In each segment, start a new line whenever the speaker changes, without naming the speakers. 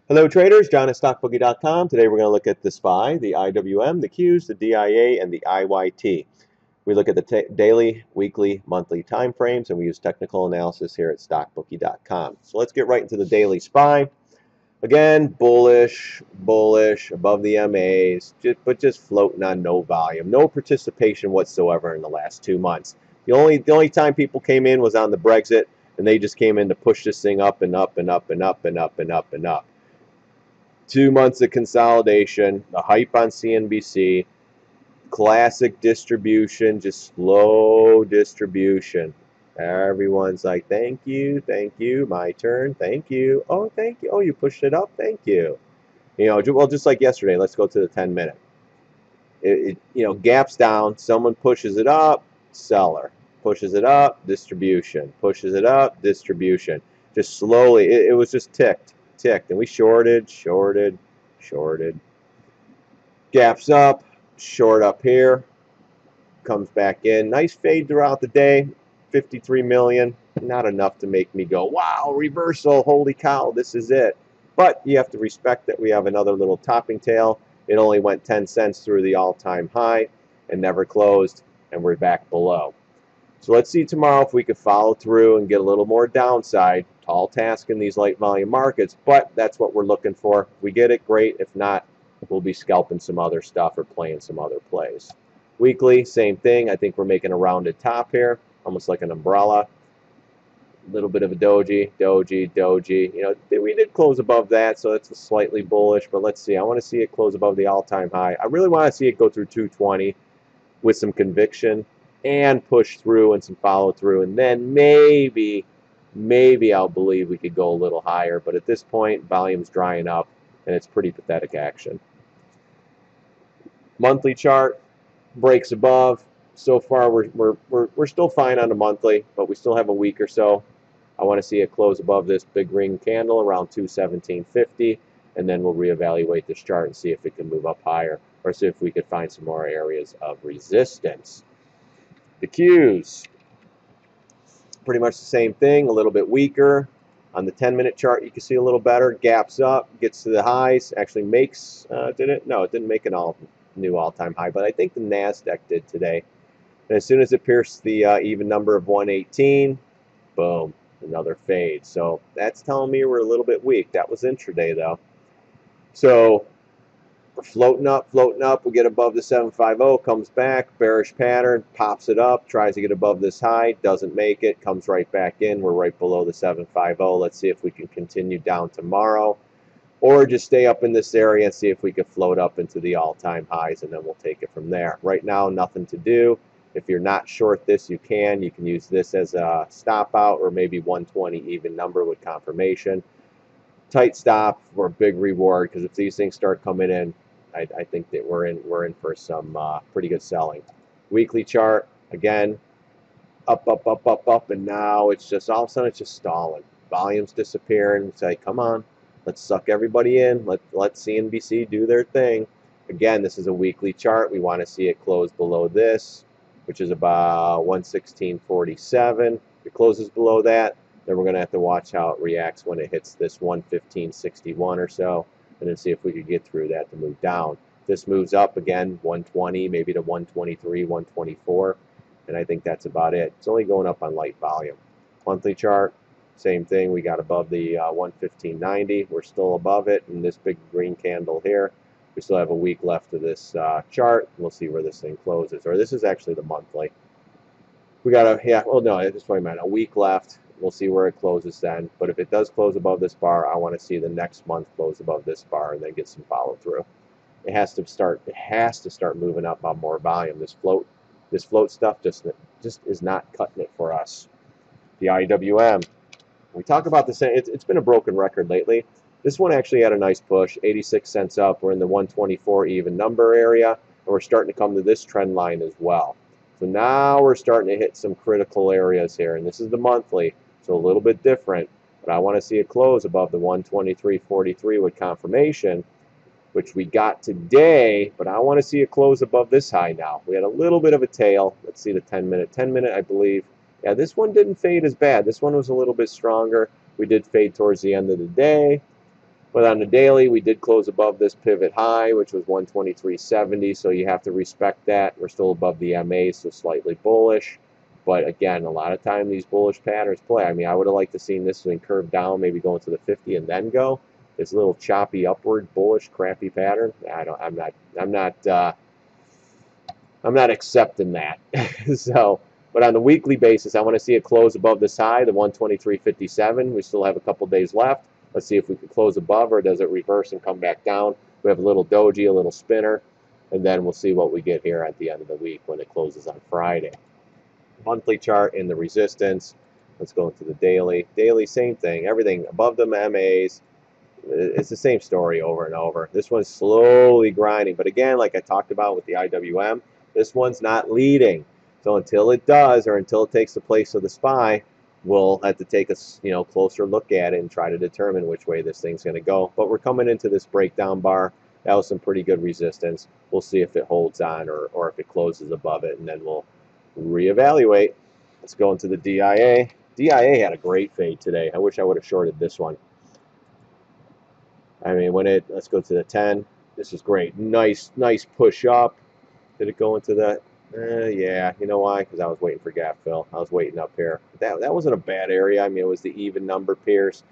Hello traders, John at StockBookie.com. Today we're going to look at the SPY, the IWM, the Qs, the DIA, and the IYT. We look at the daily, weekly, monthly time frames, and we use technical analysis here at StockBookie.com. So let's get right into the daily SPY. Again, bullish, above the MAs, but just floating on no volume, no participation whatsoever in the last 2 months. The only time people came in was on the Brexit, and they just came in to push this thing up and up and up and up and up and up and up. 2 months of consolidation, the hype on CNBC, classic distribution, just slow distribution. Everyone's like, thank you, my turn, thank you, oh, thank you, oh, you pushed it up, thank you. Well, just like yesterday, let's go to the 10-minute. Gaps down, someone pushes it up, seller. Pushes it up, distribution. Pushes it up, distribution. Just slowly, it was just ticked, and we shorted. Gaps up, short up here, comes back in. Nice fade throughout the day, 53 million. Not enough to make me go, wow, reversal, holy cow, this is it. But you have to respect that we have another little topping tail. It only went 10 cents through the all-time high and never closed, and we're back below. So let's see tomorrow if we could follow through and get a little more downside. Tall task in these light volume markets, but that's what we're looking for. If we get it, great. If not, we'll be scalping some other stuff or playing some other plays. Weekly, same thing. I think we're making a rounded top here, almost like an umbrella. A little bit of a doji. We did close above that, so that's slightly bullish, but let's see. I want to see it close above the all-time high. I really want to see it go through 220 with some conviction and push through and some follow through, and then maybe I'll believe we could go a little higher. But at this point, volume's drying up, and it's pretty pathetic action. Monthly chart breaks above. So far, we're still fine on the monthly, but we still have a week or so. I want to see it close above this big green candle around 217.50, and then we'll reevaluate this chart and see if it can move up higher, or see if we could find some more areas of resistance. The Qs, pretty much the same thing, a little bit weaker. On the 10-minute chart, you can see a little better. Gaps up, gets to the highs, actually makes, did it? No, it didn't make an new all-time high, but I think the NASDAQ did today. And as soon as it pierced the even number of 118, boom, another fade. So that's telling me we're a little bit weak. That was intraday, though. So we're floating up. We get above the 750, comes back, bearish pattern, pops it up, tries to get above this high, doesn't make it, comes right back in. We're right below the 750. Let's see if we can continue down tomorrow, or just stay up in this area and see if we can float up into the all-time highs, and then we'll take it from there. Right now, nothing to do. If you're not short this, you can use this as a stop out, or maybe 120 even number with confirmation. Tight stop for a big reward, because if these things start coming in, I think that we're in for some pretty good selling. Weekly chart, again, up, and now it's just all of a sudden it's just stalling. Volume's disappearing. It's like, come on, let's suck everybody in. Let CNBC do their thing. Again, this is a weekly chart. We want to see it close below this, which is about 116.47. If it closes below that, then we're going to have to watch how it reacts when it hits this 115.61 or so, and then see if we could get through that to move down. This moves up again, 120, maybe to 123, 124, and I think that's about it. It's only going up on light volume. Monthly chart, same thing. We got above the 115.90. We're still above it in this big green candle here. We still have a week left of this chart. We'll see where this thing closes. Or this is actually the monthly. We got a week left. We'll see where it closes then. But if it does close above this bar, I want to see the next month close above this bar and then get some follow through. It has to start moving up on more volume. This float stuff just is not cutting it for us. The IWM. We talk about the same. It's been a broken record lately. This one actually had a nice push, 86 cents up. We're in the 124 even number area, and we're starting to come to this trend line as well. So now we're starting to hit some critical areas here, and this is the monthly, so a little bit different. But I want to see it close above the 123.43 with confirmation, which we got today, but I want to see it close above this high now. We had a little bit of a tail. Let's see the 10-minute. 10-minute, I believe. Yeah, this one didn't fade as bad. This one was a little bit stronger. We did fade towards the end of the day. But on the daily, we did close above this pivot high, which was 123.70, so you have to respect that. We're still above the MA, so slightly bullish. But again, a lot of time these bullish patterns play. I mean, I would have liked to seen this thing curve down, maybe go into the 50 and then go. This little choppy upward, bullish, crappy pattern. I'm not accepting that. So, but on the weekly basis, I want to see it close above this high, the 123.57. We still have a couple days left. Let's see if we can close above, or does it reverse and come back down. We have a little doji, a little spinner, and then we'll see what we get here at the end of the week when it closes on Friday. Monthly chart in the resistance. Let's go into the daily. Daily, same thing. Everything above the MAs. It's the same story over and over. This one's slowly grinding, but again, like I talked about with the IWM, this one's not leading. So until it does, or until it takes the place of the SPY, we'll have to take a closer look at it and try to determine which way this thing's going to go. But we're coming into this breakdown bar. That was some pretty good resistance. We'll see if it holds on or if it closes above it, and then we'll reevaluate. Let's go into the DIA. DIA had a great fade today. I wish I would have shorted this one. I mean, let's go to the 10. This is great. Nice push up. Did it go into that? Yeah, you know why? Because I was waiting for gap fill. I was waiting up here. That wasn't a bad area. I mean, it was the even number pairs.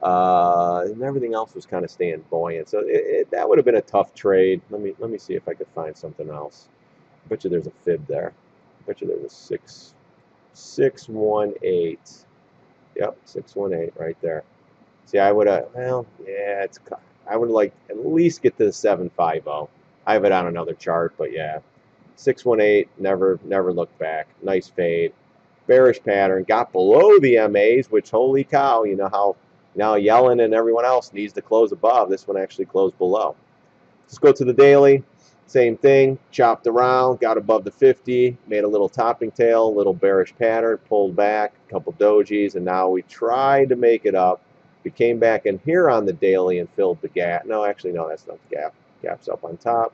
And everything else was kind of staying buoyant. So that would have been a tough trade. Let me see if I could find something else. I bet you there's a fib there. I bet you there's a 618. Yep, 618 right there. See, I would have, well, yeah, I would like at least get to the 750. I have it on another chart, but yeah. 618, never looked back. Nice fade. Bearish pattern. Got below the MAs, which, holy cow, you know how now Yellen and everyone else needs to close above. This one actually closed below. Let's go to the daily. Same thing. Chopped around, got above the 50, made a little topping tail, little bearish pattern, pulled back, a couple dojis, and now we tried to make it up. We came back in here on the daily and filled the gap. No, actually, no, that's not the gap. Gap's up on top.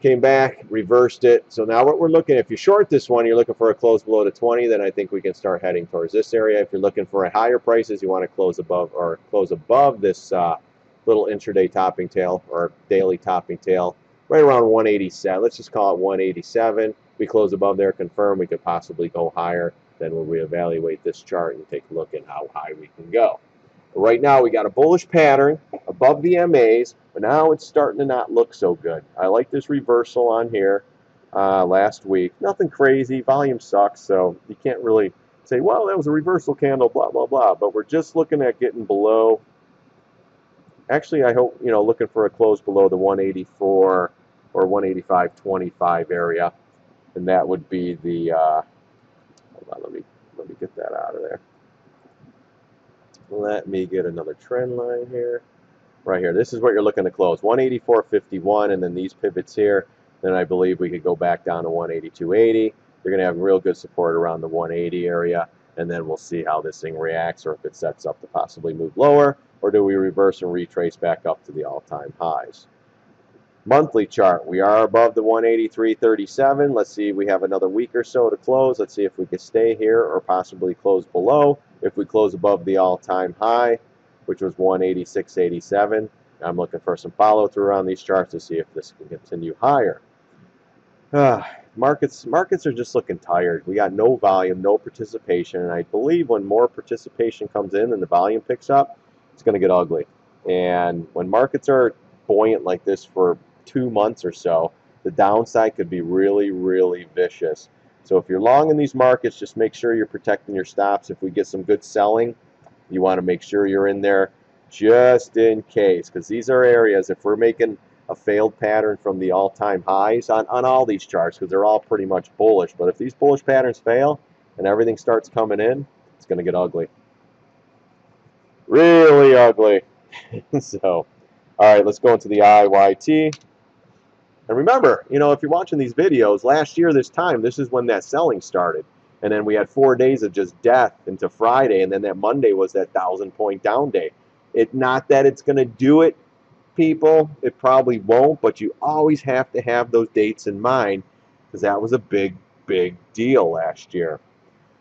Came back, reversed it. So now what we're looking, if you short this one, you're looking for a close below the 20, then I think we can start heading towards this area. If you're looking for higher prices, you want to close above this little intraday topping tail or daily topping tail, right around 187. Let's just call it 187. We close above there, confirm we could possibly go higher. Then we'll reevaluate this chart and take a look at how high we can go. Right now we got a bullish pattern above the MAs, but now it's starting to not look so good. I like this reversal on here last week. Nothing crazy. Volume sucks, so you can't really say, well, that was a reversal candle, blah, blah, blah. But we're just looking at getting below. Actually, I hope, looking for a close below the 184 or 185.25 area. And that would be the, hold on, let me get that out of there. Let me get another trend line here. Right here. This is what you're looking to close. 184.51, and then these pivots here. Then I believe we could go back down to 182.80. You're going to have real good support around the 180 area, and then we'll see how this thing reacts, or if it sets up to possibly move lower, or do we reverse and retrace back up to the all-time highs. Monthly chart, we are above the 183.37. Let's see, we have another week or so to close. Let's see if we can stay here or possibly close below. If we close above the all-time high, which was 186.87, I'm looking for some follow-through on these charts to see if this can continue higher. Markets are just looking tired. We got no volume, no participation, and I believe when more participation comes in and the volume picks up, it's going to get ugly. And when markets are buoyant like this for 2 months or so, the downside could be really, really vicious. So if you're long in these markets, just make sure you're protecting your stops. If we get some good selling, you want to make sure you're in there just in case, because these are areas, if we're making a failed pattern from the all-time highs on all these charts, because they're all pretty much bullish, but if these bullish patterns fail and everything starts coming in, it's going to get ugly. Really ugly. So, all right, let's go into the IYT. And remember, if you're watching these videos, last year this time, this is when that selling started. And then we had 4 days of just death into Friday, and then that Monday was that 1,000-point down day. Not that it's going to do it, people. It probably won't, but you always have to have those dates in mind, because that was a big, big deal last year.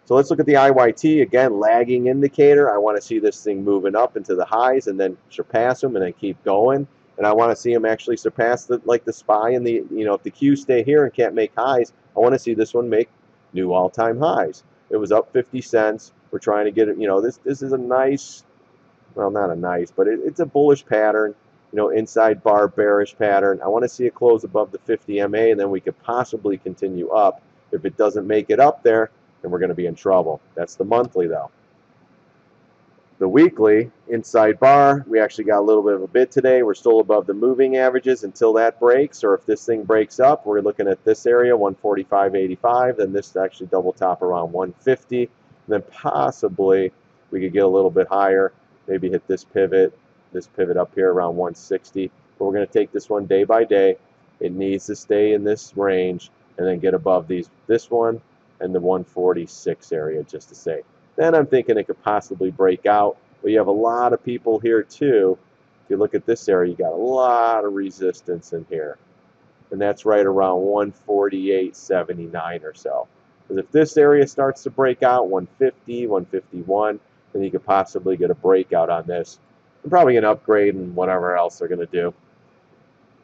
So let's look at the IYT. Again, lagging indicator. I want to see this thing moving up into the highs and then surpass them and then keep going. And I want to see them actually surpass the SPY and the, if the Qs stay here and can't make highs, I want to see this one make new all-time highs. It was up 50 cents. We're trying to get it, this is a nice, well, not a nice, but it's a bullish pattern, inside bar bearish pattern. I want to see it close above the 50 MA, and then we could possibly continue up. If it doesn't make it up there, then we're going to be in trouble. That's the monthly, though. The weekly, inside bar, we actually got a little bit of a bid today. We're still above the moving averages until that breaks, or if this thing breaks up, we're looking at this area, 145.85, then this actually double top around 150, and then possibly we could get a little bit higher, maybe hit this pivot up here around 160, but we're going to take this one day by day. It needs to stay in this range and then get above this one and the 146 area just to say. Then I'm thinking it could possibly break out, but you have a lot of people here too. If you look at this area, you got a lot of resistance in here, and that's right around 148.79 or so. Because if this area starts to break out, 150, 151, then you could possibly get a breakout on this. I'm probably going to upgrade and whatever else they're going to do.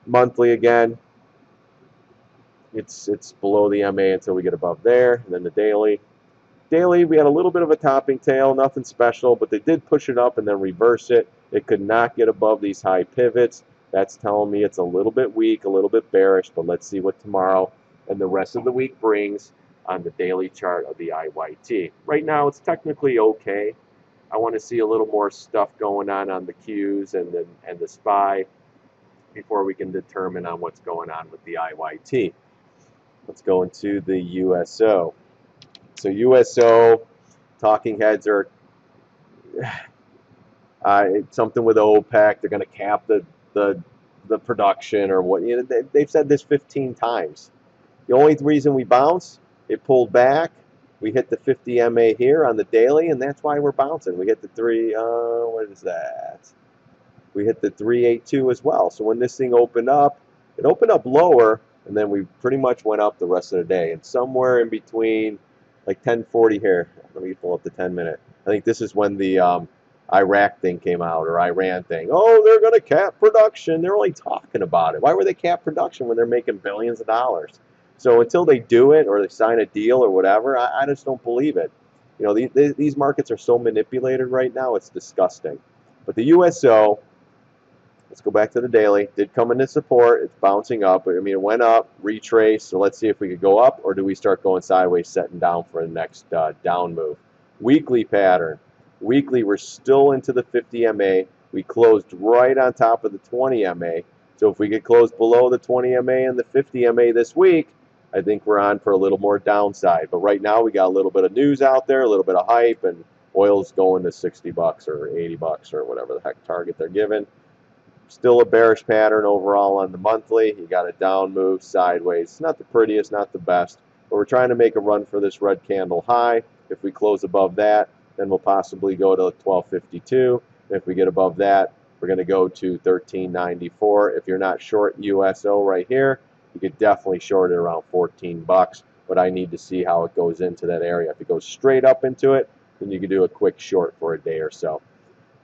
Monthly again, it's below the MA until we get above there. And then the daily. Daily, we had a little bit of a topping tail, nothing special, but they did push it up and then reverse it. It could not get above these high pivots. That's telling me it's a little bit weak, a little bit bearish, but let's see what tomorrow and the rest of the week brings on the daily chart of the IYT. Right now, it's technically okay. I want to see a little more stuff going on the Qs and the SPY before we can determine on what's going on with the IYT. Let's go into the USO. So USO, talking heads are something with OPEC. They're going to cap the production or what. They've said this 15 times. The only reason we bounce, it pulled back. We hit the 50 MA here on the daily, and that's why we're bouncing. We hit the what is that? We hit the 382 as well. So when this thing opened up, it opened up lower, and then we pretty much went up the rest of the day. And somewhere in between, like 10:40 here, let me pull up the 10-minute. I think this is when the Iraq thing came out, or Iran thing. Oh, they're going to cap production. They're only talking about it. Why would they cap production when they're making billions of dollars? So until they do it or they sign a deal or whatever, I just don't believe it. These markets are so manipulated right now, it's disgusting. But the USO, let's go back to the daily, did come into support. It's bouncing up. I mean, it went up, retraced. So let's see if we could go up, or do we start going sideways, setting down for the next down move. Weekly pattern. Weekly, we're still into the 50 MA. We closed right on top of the 20 MA. So if we could close below the 20 MA and the 50 MA this week, I think we're on for a little more downside. But right now we got a little bit of news out there, a little bit of hype, and oil's going to 60 bucks or 80 bucks or whatever the heck target they're giving. Still a bearish pattern overall on the monthly. You got a down move sideways. It's not the prettiest, not the best, but we're trying to make a run for this red candle high. If we close above that, then we'll possibly go to 1252. If we get above that, we're going to go to 1394. If you're not short USO right here, you could definitely short it around 14 bucks, but I need to see how it goes into that area. If it goes straight up into it, then you can do a quick short for a day or so.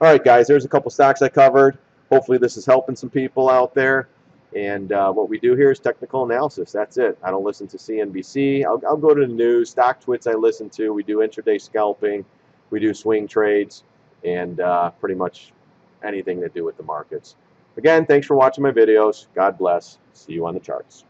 All right, guys, there's a couple stocks I covered. Hopefully this is helping some people out there. And what we do here is technical analysis. That's it. I don't listen to CNBC. I'll go to the news. StockTwits I listen to. We do intraday scalping. We do swing trades, and pretty much anything to do with the markets. Again, thanks for watching my videos. God bless. See you on the charts.